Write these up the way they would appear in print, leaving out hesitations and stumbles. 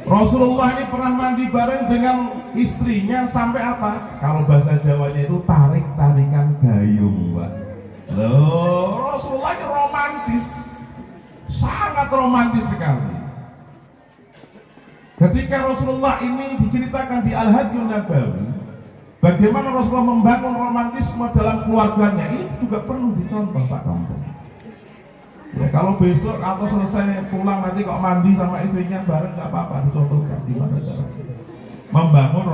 Rasulullah ini pernah mandi bareng dengan istrinya sampai apa? Kalau bahasa Jawanya itu tarik-tarikan gayung, Pak. Loh, Rasulullah ini romantis, sangat romantis sekali. Ketika Rasulullah ini diceritakan di Al-Hadiyun Nabawi, bagaimana Rasulullah membangun romantisme dalam keluarganya, ini juga perlu dicontoh, Pak Kampung. Ya, kalau besok atau selesai pulang nanti kok mandi sama istrinya bareng nggak apa-apa, dicontohkan gimana cara membangun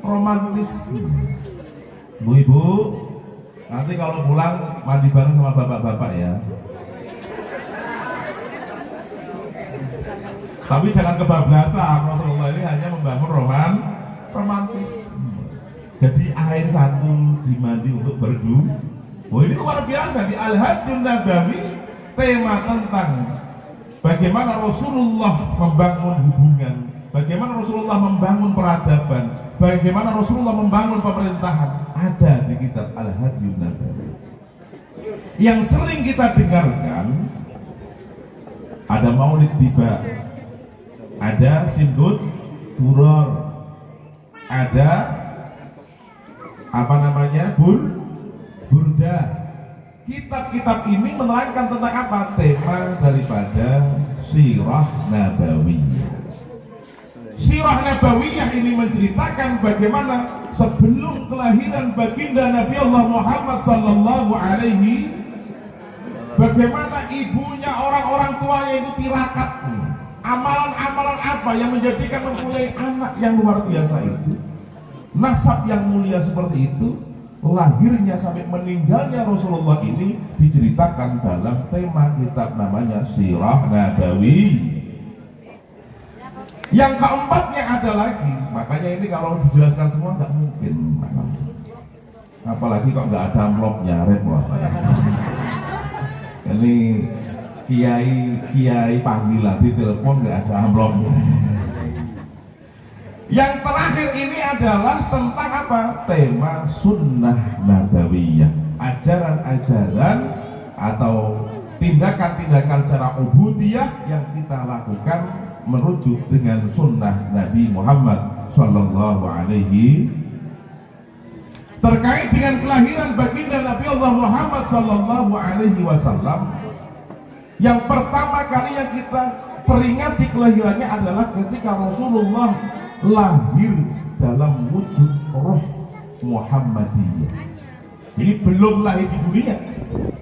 romantis. Ibu-ibu, nanti kalau pulang mandi bareng sama bapak-bapak ya. Tapi jangan kebablasan, Rasulullah ini hanya membangun romantis. Jadi air satu dimandi untuk berdu. Oh, ini luar biasa di Al-Hadiyun Nabawi, tema tentang bagaimana Rasulullah membangun hubungan, bagaimana Rasulullah membangun peradaban, bagaimana Rasulullah membangun pemerintahan, ada di kitab Al-Hadiyun Nabawi. Yang sering kita dengarkan ada Maulid Tiba, ada Simdud Duror, ada apa namanya Burda. Kitab-kitab ini menerangkan tentang apa? Tema daripada Sirah Nabawiyah. Sirah Nabawiyah ini menceritakan bagaimana sebelum kelahiran baginda Nabi Allah Muhammad sallallahu alaihi, bagaimana ibunya, orang-orang tuanya itu tirakat. Amalan-amalan apa yang menjadikan mempunyai anak yang luar biasa itu, nasab yang mulia seperti itu, lahirnya sampai meninggalnya Rasulullah ini diceritakan dalam tema kitab namanya Sirah Nabawi. Yang keempatnya ada lagi, makanya ini kalau dijelaskan semua nggak mungkin, apalagi kok nggak ada amplopnya, repot. Ini kiai panggilan di telepon nggak ada amplopnya. Yang terakhir ini adalah tentang apa? Tema Sunnah Nabawiyah, ajaran-ajaran atau tindakan-tindakan secara ubudiyah yang kita lakukan merujuk dengan Sunnah Nabi Muhammad Sallallahu Alaihi. Terkait dengan kelahiran baginda Nabi Allah Muhammad Sallallahu Alaihi Wasallam, yang pertama kali yang kita peringati kelahirannya adalah ketika Rasulullah lahir dalam wujud roh Muhammadiyah. Ini belum lahir di dunia,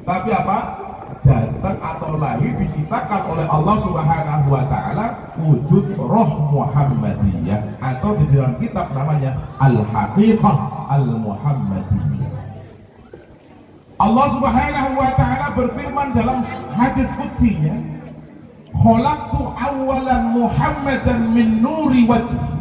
tapi apa? Datang atau lahir diciptakan oleh Allah Subhanahu wa Ta'ala wujud roh Muhammadiyah, atau di dalam kitab namanya Al-Haqiqah Al-Muhammadiyah. Allah Subhanahu wa Ta'ala berfirman dalam hadis qudsinya, khalaqtu awwalan Muhammadan min nuri wajhi.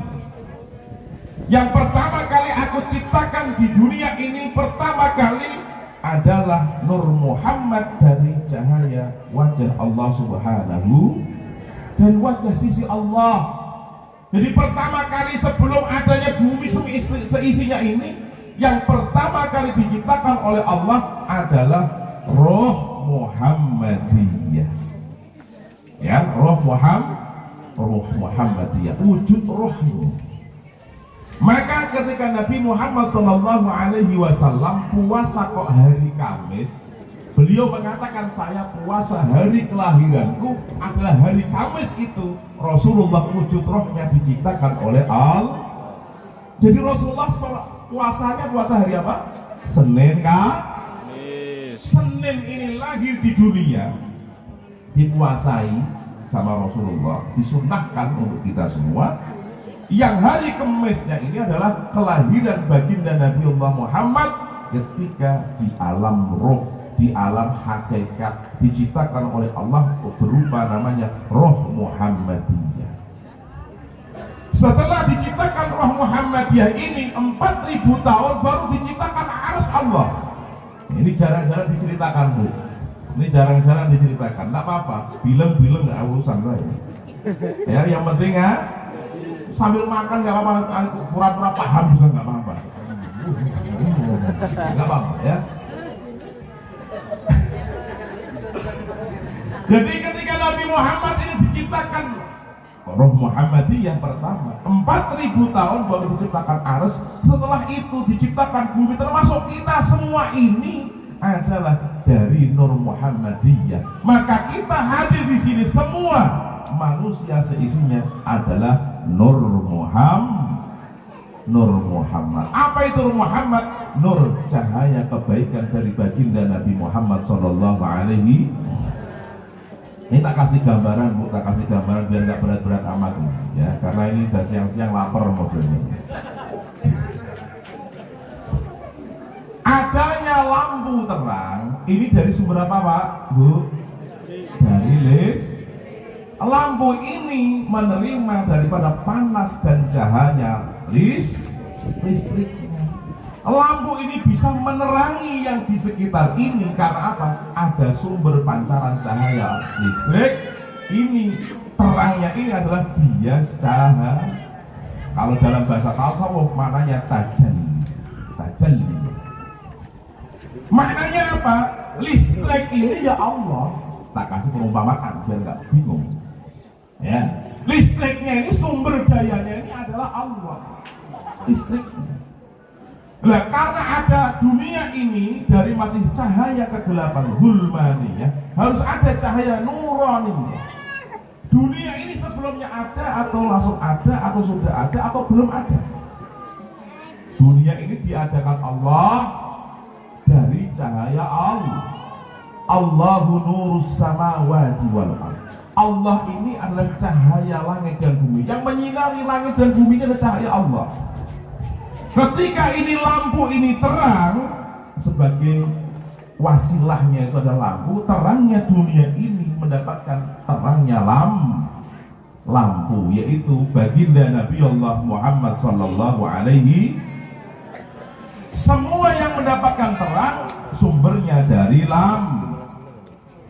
Yang pertama kali aku ciptakan di dunia ini, pertama kali adalah Nur Muhammad dari cahaya wajah Allah Subhanahu, dari wajah sisi Allah. Jadi pertama kali sebelum adanya bumi seisinya ini, yang pertama kali diciptakan oleh Allah adalah Roh Muhammadiyah. Ya, Roh Muhammadiyah, wujud rohnya. Maka ketika Nabi Muhammad Sallallahu Alaihi Wasallam puasa kok hari Kamis, beliau mengatakan saya puasa hari kelahiranku adalah hari Kamis itu. Rasulullah wujud rohnya diciptakan oleh Allah. Jadi Rasulullah puasanya puasa hari apa? Senin kah? Senin ini lahir di dunia, dipuasai sama Rasulullah, disunnahkan untuk kita semua. Yang hari Kemisnya ini adalah kelahiran baginda Nabi Allah Muhammad ketika di alam roh, di alam hakikat, diciptakan oleh Allah berupa namanya Roh Muhammadiyah. Setelah diciptakan Roh Muhammadiyah ini 4.000 tahun baru diciptakan Arsy Allah. Ini jarang-jarang diceritakan, Bu. Ini jarang-jarang diceritakan. Tidak apa-apa, bilang-bilang nggak urusan saya. Ya, yang penting ya, sambil makan nggak apa-apa, pura-pura paham juga nggak apa-apa. Nggak apa-apa ya. Jadi ketika Nabi Muhammad ini diciptakan roh Muhammadiyah pertama. 4000 tahun baru diciptakan Arsy. Setelah itu diciptakan bumi, termasuk kita semua ini adalah dari Nur Muhammadiyah. Maka kita hadir di sini semua manusia seisinya adalah Nur Muhammad. Nur Muhammad. Apa itu Nur Muhammad? Nur, cahaya kebaikan dari baginda Nabi Muhammad sallallahu alaihi. Ini tak kasih gambaran, Bu, tak kasih gambaran biar nggak berat-berat amat ya, karena ini udah siang-siang lapar modelnya. Adanya lampu terang ini dari sumber apa, Pak, Bu? Dari listrik. Lampu ini menerima daripada panas dan cahaya listriknya. Lampu ini bisa menerangi yang di sekitar ini karena apa? Ada sumber pancaran cahaya listrik. Ini terangnya ini adalah bias cahaya. Kalau dalam bahasa tasawuf maknanya tajalli. Maknanya apa? Listrik ini ya Allah. Tak kasih perumpamaan biar nggak bingung. Ya, listriknya ini sumber dayanya ini adalah Allah. Listriknya. Nah, karena ada dunia ini dari masih cahaya kegelapan zulmani ya, harus ada cahaya nurani. Dunia ini sebelumnya ada atau langsung ada atau sudah ada atau belum ada. Dunia ini diadakan Allah dari cahaya Allah. Allahu nurus samawati wal ardh. Allah ini adalah cahaya langit dan bumi. Yang menyinari langit dan bumi ini adalah cahaya Allah. Ketika ini lampu ini terang, sebagai wasilahnya itu ada lampu, terangnya dunia ini mendapatkan terangnya lampu, yaitu baginda Nabi Allah Muhammad sallallahu alaihi. Semua yang mendapatkan terang sumbernya dari lampu.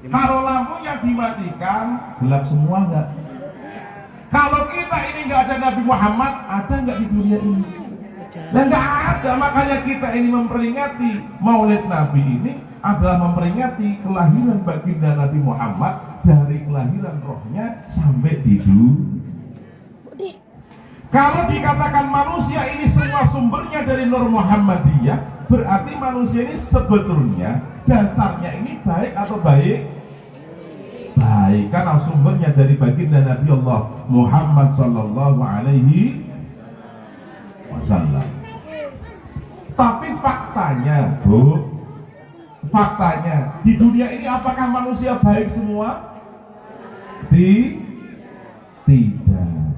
Kalau lampunya dimatikan, gelap semua enggak? Kalau kita ini enggak ada Nabi Muhammad, ada enggak di dunia ini? Dan enggak ada. Makanya kita ini memperingati Maulid Nabi ini adalah memperingati kelahiran baginda Nabi Muhammad dari kelahiran rohnya sampai di dunia. Kalau dikatakan manusia ini semua sumbernya dari Nur Muhammadiyah, berarti manusia ini sebetulnya dasarnya ini baik atau baik? Baik, karena sumbernya dari baginda Nabi Allah Muhammad sallallahu alaihi wasallam. Tapi faktanya, Bu, faktanya di dunia ini apakah manusia baik semua? Tidak.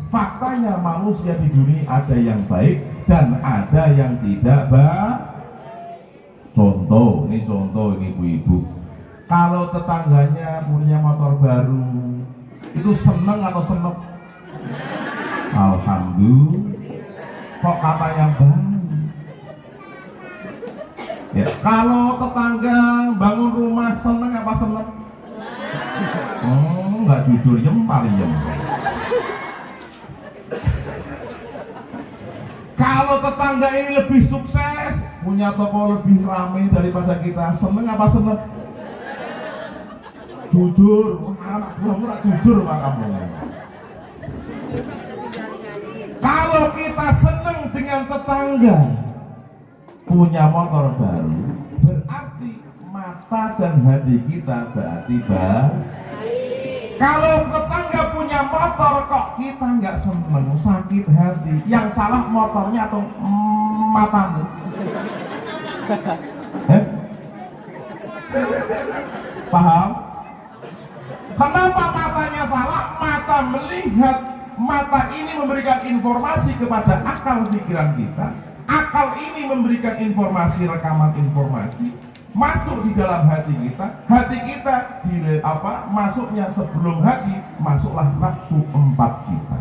Faktanya manusia di dunia ada yang baik dan ada yang tidak baik. Contoh ini ibu-ibu, kalau tetangganya punya motor baru, itu seneng atau seneng? Alhamdulillah. Kok katanya baik? Ya, kalau tetangga bangun rumah seneng apa seneng? Nggak jujur, paling Kalau tetangga ini lebih sukses, punya toko lebih ramai daripada kita, seneng apa seneng? Jujur, anak buah jujur Pak kamu. Kalau kita seneng dengan tetangga punya motor baru, berarti mata dan hati kita berarti baik. Kalau tetangga punya motor kok kita nggak seneng, sakit hati, yang salah motornya atau matamu? Paham? Kenapa matanya salah? Mata melihat, mata ini memberikan informasi kepada akal pikiran kita. Akal ini memberikan informasi, rekaman informasi masuk di dalam hati kita. Hati kita masuknya sebelum hati, masuklah nafsu 4 kita.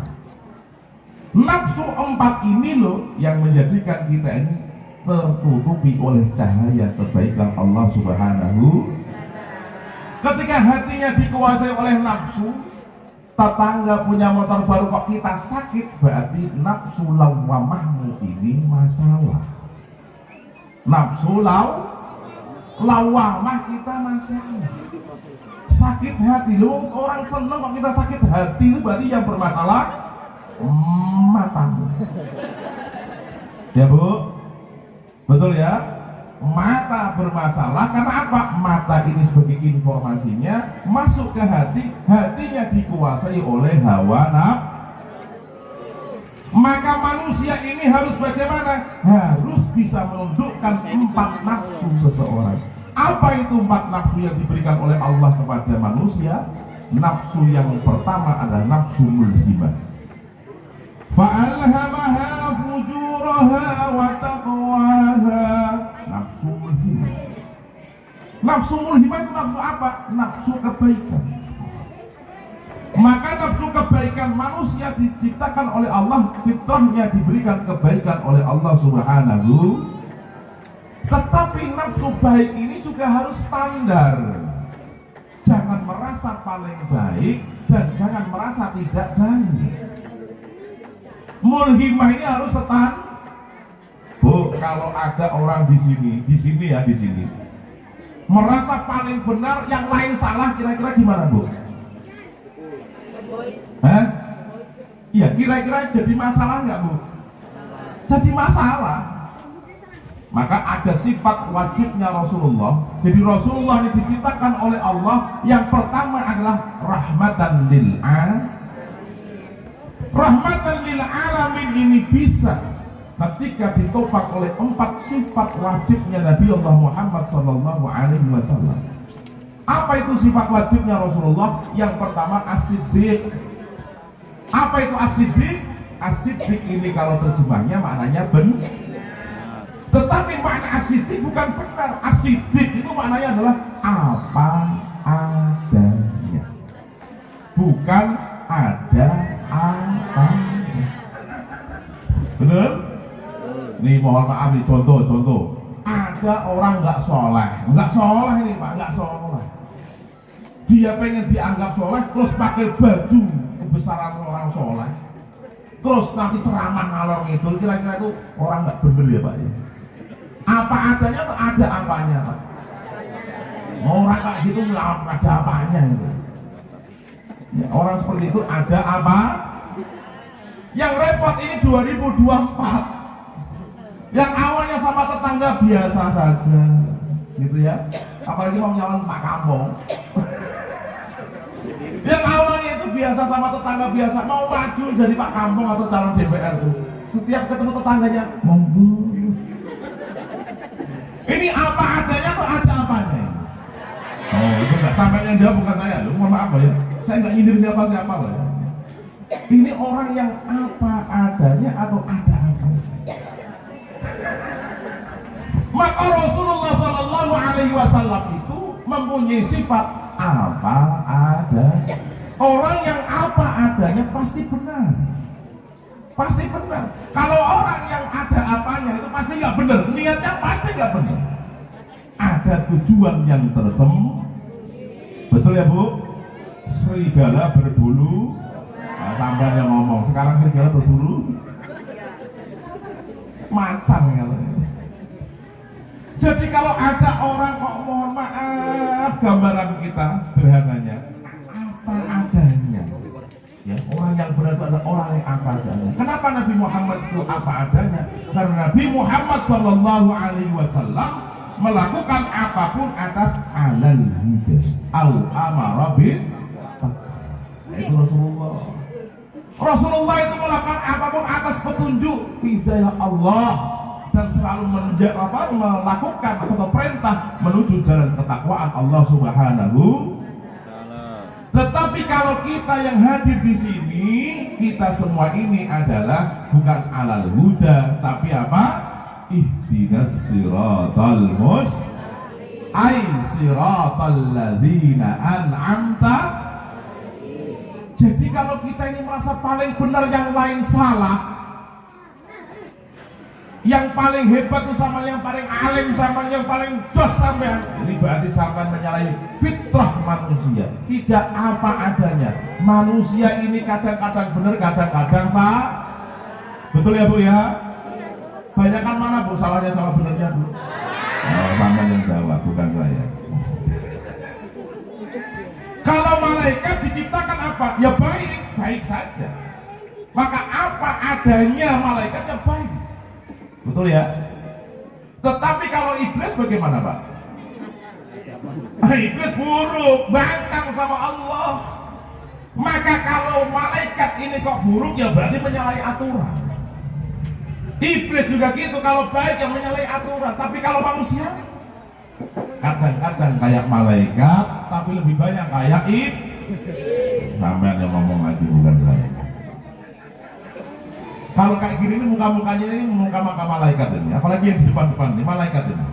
Nafsu 4 ini loh yang menjadikan kita ini tertutupi oleh cahaya kebaikan Allah Subhanahu. Ketika hatinya dikuasai oleh nafsu, tetangga punya motor baru kok kita sakit, berarti nafsu lawamahmu ini masalah. Nafsu lawamah kita masalah. Sakit hati, loh seorang seneng kok kita sakit hati, itu berarti yang bermasalah matamu. Ya Bu, betul ya, mata bermasalah karena apa? Mata ini sebagai informasinya masuk ke hati, hatinya dikuasai oleh hawa nafsu. Maka manusia ini harus bagaimana? Harus bisa menundukkan 4 nafsu seseorang. Apa itu 4 nafsu yang diberikan oleh Allah kepada manusia? Nafsu yang pertama adalah nafsu mulhimah. Fa'alhamaha fujuraha wa taqwaha. Nafsu mulhimah. Nafsu mulhimah itu nafsu apa? Nafsu kebaikan. Maka nafsu kebaikan manusia diciptakan oleh Allah, fitrahnya diberikan kebaikan oleh Allah Subhanahu. Tetapi nafsu baik ini juga harus standar. Jangan merasa paling baik dan jangan merasa tidak baik. Mulhimah ini harus standar. Bu, kalau ada orang di sini merasa paling benar, yang lain salah, kira-kira gimana Bu? Hah? Iya, kira-kira jadi masalah nggak Bu? Jadi masalah. Maka ada sifat wajibnya Rasulullah. Jadi Rasulullah ini diciptakan oleh Allah. Yang pertama adalah rahmatan lil alamin. Rahmatan lil alamin ini bisa ketika ditopang oleh 4 sifat wajibnya Nabi Allah Muhammad SAW. Apa itu sifat wajibnya Rasulullah? Yang pertama as-siddiq. Apa itu as-siddiq? As-siddiq ini kalau terjemahnya maknanya benar. Tetapi makna as-siddiq bukan benar. As-siddiq itu maknanya adalah apa adanya, bukan ada apanya. Benar? Nih mohon maaf nih, contoh. Ada orang nggak soleh ini Pak, nggak soleh. Dia pengen dianggap soleh, terus pakai baju kebesaran orang soleh, terus nanti ceramah ngalor ngidul, kira-kira itu orang nggak bener ya Pak ya? Apa adanya atau ada apanya Pak? Orang kayak gitu nggak ada apanya itu. Ya, orang seperti itu ada apa? Yang repot ini 2024. Yang awalnya sama tetangga biasa saja, gitu ya. Apalagi mau nyalon Pak Kampung. Yang awalnya itu biasa sama tetangga biasa, mau maju jadi Pak Kampung atau calon DPR tuh. Setiap ketemu tetangganya, monggo. Ini apa adanya atau ada apanya? Oh, sudah sampai yang jawab bukan saya, lu mohon maaf ya. Saya nggak nyindir siapa-siapa loh. Ini orang yang apa adanya atau ada apanya? Maka Rasulullah SAW itu mempunyai sifat apa ada. Orang yang apa adanya pasti benar. Pasti benar. Kalau orang yang ada apanya itu pasti nggak benar. Niatnya pasti nggak benar. Ada tujuan yang tersembunyi. Betul ya Bu? Serigala berbulu. Nah, sampai yang ngomong. Sekarang serigala berbulu. Macan kalau. Jadi kalau ada orang kok mohon maaf, gambaran kita sederhananya apa adanya. Ya, orang yang benar itu adalah orang yang apa adanya. Kenapa Nabi Muhammad itu apa adanya? Karena Nabi Muhammad SAW melakukan apapun atas alal huda au amara bil taqwa. Itu Rasulullah itu melakukan apapun atas petunjuk hidayah Allah dan selalu melakukan atau perintah menuju jalan ketakwaan Allah Subhanahu. Tetapi kalau kita yang hadir di sini, kita semua ini adalah bukan alal huda, tapi apa? Ihdinas siratal mustaqim, ay siratal ladzina an'amta. Jadi kalau kita ini merasa paling benar, yang lain salah, yang paling hebat itu sama yang paling alim sama yang paling jos sampean, ini berarti sampean menyalahi fitrah manusia. Tidak apa adanya. Manusia ini kadang-kadang benar, kadang-kadang salah. Betul ya Bu ya? Banyakan mana Bu salahnya sama benernya Bu? Oh, sampean yang jawab. bukan saya. Kalau malaikat diciptakan apa? Ya baik, baik saja. Maka apa adanya malaikatnya baik. Betul ya? Tetapi kalau iblis bagaimana, Pak? Iblis buruk, bangkang sama Allah. Maka kalau malaikat ini kok buruk, ya berarti menyalahi aturan. Iblis juga gitu, kalau baik yang menyalahi aturan. Tapi kalau manusia, kadang-kadang kayak malaikat, tapi lebih banyak kayak iblis. Sampai yang ngomong lagi, bukan saya. Kalau kayak gini, muka-mukanya ini muka-muka malaikat ini. Apalagi yang di depan-depan ini, malaikat ini.